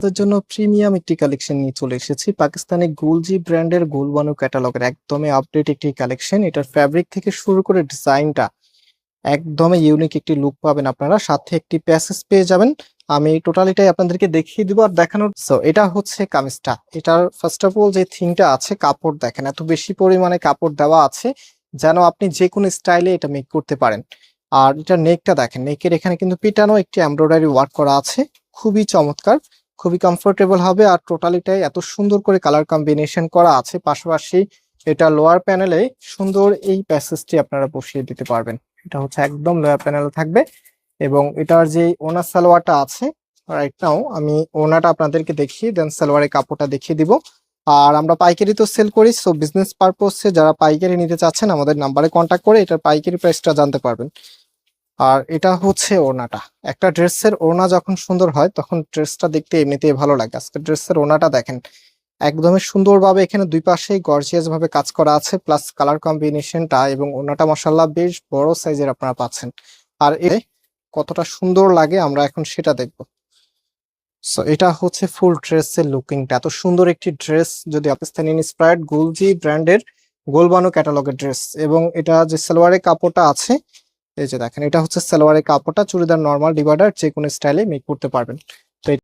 তাদের জন্য প্রিমিয়াম একটি কালেকশন নিয়ে চলে এসেছি। পাকিস্তানি গুলজি ব্র্যান্ডের গুলবানু ক্যাটালগের একদমই আপডেট একটি কালেকশন। এটার ফ্যাব্রিক থেকে শুরু করে ডিজাইনটা একদমই ইউনিক একটি লুক পাবেন আপনারা, সাথে একটি প্যাসেজ পেয়ে যাবেন। আমি টোটালিটাই আপনাদেরকে দেখিয়ে দিব আর দেখানোর। সো এটা হচ্ছে কামিজটা। এটার ফার্স্ট অফ অল যে থিংটা আছে, কাপড় দেখেন এত বেশি পরিমাণে কাপড় দেওয়া আছে যেন আপনি যে কোনো স্টাইলে এটা মেক করতে পারেন। আর এটা নেকটা দেখেন, নেকের এখানে কিন্তু পিটানো একটি এমব্রয়ডারি ওয়ার্ক করা আছে, খুবই চমৎকার, খুবই কমফোর্টেবল হবে। আর টোটালিটাই এত সুন্দর করে কালার কম্বিনেশন করা আছে। পাশাপাশি এটা লোয়ার প্যানেলে সুন্দর এই প্যাসেজটি আপনারা বসিয়ে দিতে পারবেন। এটা হচ্ছে একদম লোয়ার প্যানেলে থাকবে। এবং এটার যে ওনার সালোয়ারটা আছে, রাইট নাও আমি ওনাটা আপনাদেরকে দেখিয়ে দেন সালোয়ারের কাপড়টা দেখিয়ে দিব। আর আমরা পাইকারি তো সেল করি, সো বিজনেস পারপোসে যারা পাইকারি নিতে চাচ্ছেন আমাদের নাম্বারে কন্ট্যাক্ট করে এটার পাইকারি প্রাইসটা জানতে পারবেন। আর এটা হচ্ছে ওড়নাটা। একটা ড্রেসের ওড়না যখন সুন্দর হয় তখন ড্রেসটা দেখতে এমনিতেই ভালো লাগে। আজকে ড্রেসের ওড়নাটা দেখেন একদমই সুন্দরভাবে এখানে দুই পাশেই গর্জিয়াস ভাবে কাজ করা আছে, প্লাস কালার কম্বিনেশনটা এবং ওড়নাটা মাশাআল্লাহ বেশ বড় সাইজের আপনারা পাচ্ছেন। আর এ কতটা সুন্দর লাগে আমরা এখন সেটা দেখবো। সো এটা হচ্ছে ফুল ড্রেসের লুকিংটা। এত সুন্দর একটি ড্রেস যদি পাকিস্তানি ইন্সপায়ার্ড গুলজি ব্র্যান্ডের গোলবানো ক্যাটালগের ড্রেস। এবং এটা যে সালোয়ারের কাপড়টা আছে, এই যে দেখেন এটা হচ্ছে সালোয়ারের কাপড়টা, চুড়িদার নরমাল ডিভাইডার যে কোনো স্টাইলে মেক করতে পারবেন।